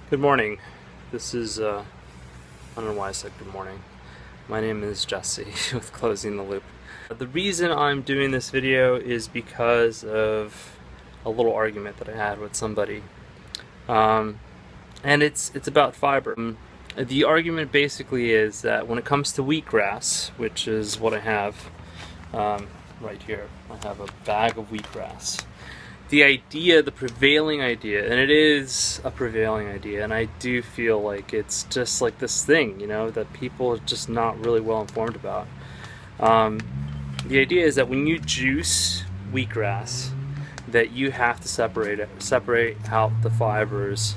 Good morning. This is, I don't know why I said good morning. My name is Jesse with Closing the Loop. The reason I'm doing this video is because of a little argument that I had with somebody. And it's about fiber. The argument basically is that when it comes to wheatgrass, which is what I have right here, I have a bag of wheatgrass. The idea, the prevailing idea, and it is a prevailing idea, and I do feel like it's just like this thing, you know, that people are just not really well informed about. The idea is that when you juice wheatgrass, that you have to separate out the fibers,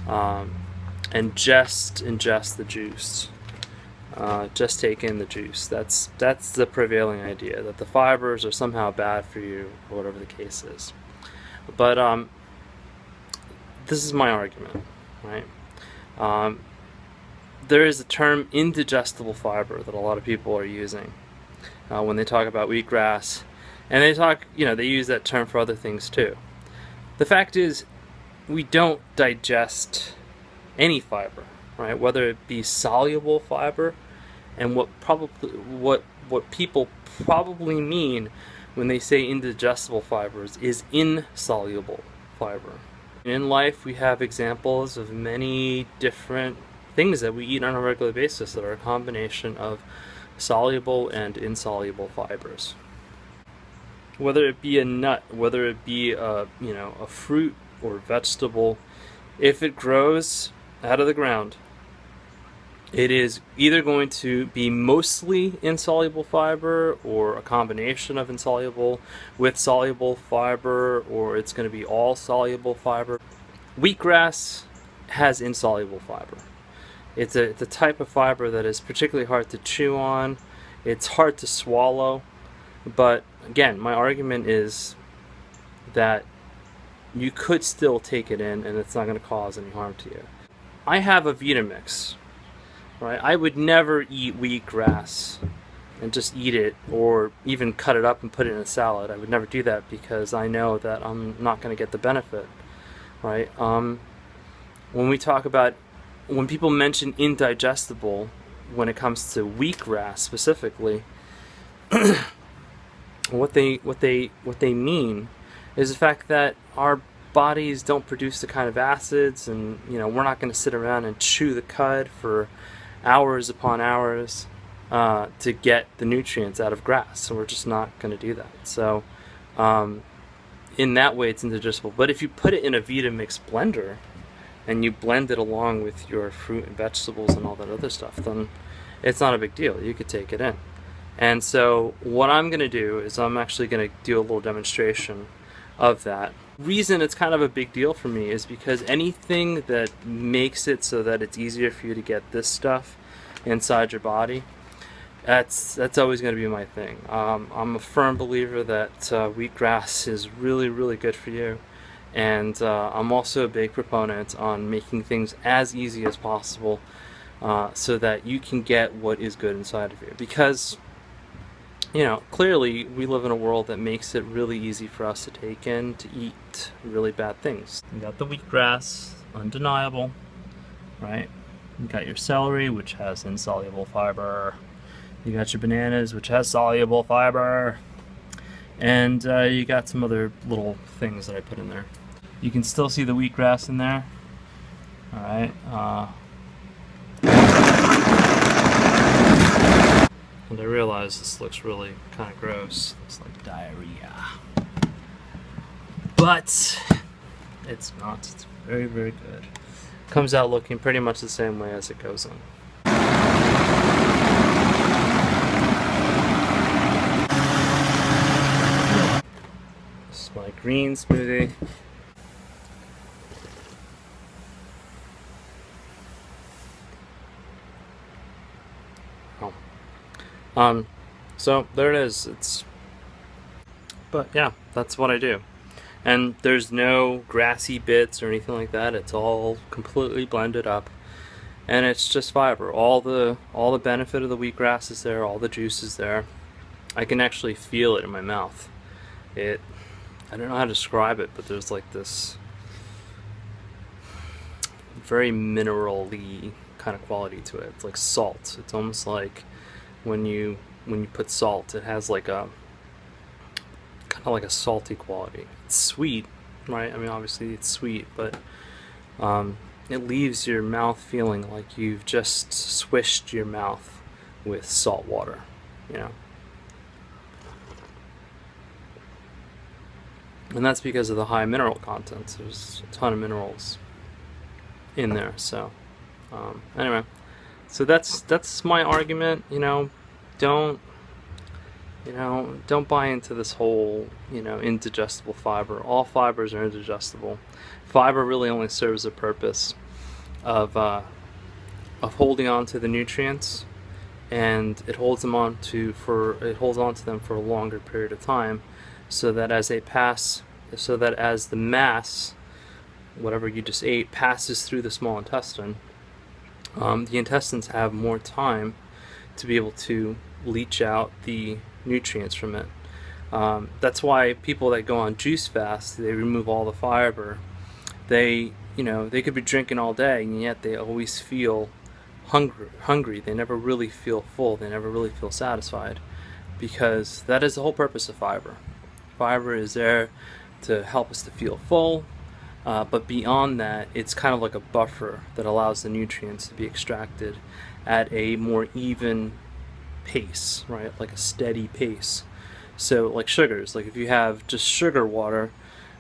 and just ingest the juice. Just take in the juice. That's the prevailing idea, that the fibers are somehow bad for you, or whatever the case is. But this is my argument, right? There is a term indigestible fiber that a lot of people are using when they talk about wheatgrass, and they talk, you know, they use that term for other things too. The fact is, we don't digest any fiber, right? Whether it be soluble fiber, and what people probably mean when they say indigestible fibers is insoluble fiber. In life, we have examples of many different things that we eat on a regular basis that are a combination of soluble and insoluble fibers. Whether it be a nut, whether it be a fruit or vegetable, if it grows out of the ground, it is either going to be mostly insoluble fiber, or a combination of insoluble with soluble fiber, or it's going to be all soluble fiber. Wheatgrass has insoluble fiber. It's a type of fiber that is particularly hard to chew on. It's hard to swallow. But again, my argument is that you could still take it in and it's not going to cause any harm to you. I have a Vitamix. Right? I would never eat wheatgrass and just eat it, or even cut it up and put it in a salad. I would never do that because I know that I'm not going to get the benefit. Right? When people mention indigestible, when it comes to wheatgrass specifically, what they mean is the fact that our bodies don't produce the kind of acids, and we're not going to sit around and chew the cud for hours upon hours to get the nutrients out of grass. So we're just not going to do that. So in that way, it's indigestible. But if you put it in a Vitamix blender and you blend it along with your fruit and vegetables and all that other stuff, then it's not a big deal. You could take it in. And so what I'm going to do is I'm actually going to do a little demonstration of that. Reason it's kind of a big deal for me is because anything that makes it so that it's easier for you to get this stuff inside your body, that's always going to be my thing. I'm a firm believer that wheatgrass is really, really good for you, and I'm also a big proponent on making things as easy as possible so that you can get what is good inside of you. Because clearly we live in a world that makes it really easy for us to take in, to eat really bad things. You got the wheatgrass, undeniable, right? You got your celery, which has insoluble fiber. You got your bananas, which has soluble fiber. And you got some other little things that I put in there. You can still see the wheatgrass in there. All right. And I realize this looks really kind of gross. Looks like diarrhea. But it's not. It's very, very good. Comes out looking pretty much the same way as it goes in. This is my green smoothie. So there it is. But yeah, that's what I do. And there's no grassy bits or anything like that. It's all completely blended up, and it's just fiber. All the benefit of the wheatgrass is there. All the juice is there. I can actually feel it in my mouth. I don't know how to describe it, but there's like this very mineral-y kind of quality to it. It's like salt. It's almost like when you put salt, it has like a kind of like a salty quality. It's sweet, right? I mean, obviously it's sweet, but it leaves your mouth feeling like you've just swished your mouth with salt water, you know. And that's because of the high mineral content. There's a ton of minerals in there. So anyway, so that's my argument. Don't buy into this whole indigestible fiber. All fibers are indigestible. Fiber really only serves the purpose of holding on to the nutrients, and it holds on to them for a longer period of time, so that as the mass, whatever you just ate, passes through the small intestine, the intestines have more time to be able to leach out the nutrients from it. That's why people that go on juice fast, they remove all the fiber. They could be drinking all day, and yet they always feel hungry. They never really feel full. They never really feel satisfied, because that is the whole purpose of fiber. Fiber is there to help us to feel full, but beyond that, it's kind of like a buffer that allows the nutrients to be extracted at a more even pace, right? Like a steady pace. So like sugars, like if you have just sugar water,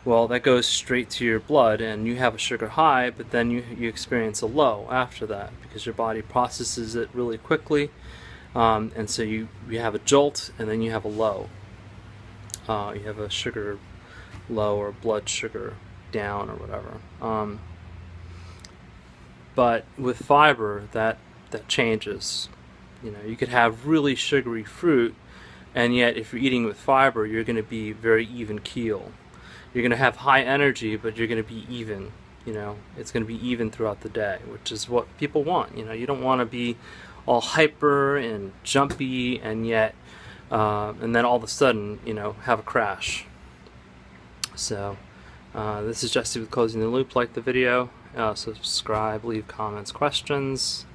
well, that goes straight to your blood and you have a sugar high, but then you experience a low after that, because your body processes it really quickly, and so you have a jolt and then you have a low. You have a sugar low or blood sugar down or whatever. But with fiber, that changes. You could have really sugary fruit, and yet if you're eating with fiber, you're going to be very even keel. You're going to have high energy, but you're going to be even. It's going to be even throughout the day, which is what people want. You don't want to be all hyper and jumpy, and yet and then all of a sudden, have a crash. So this is Jesse with Closing the Loop. Like the video, subscribe, leave comments, questions.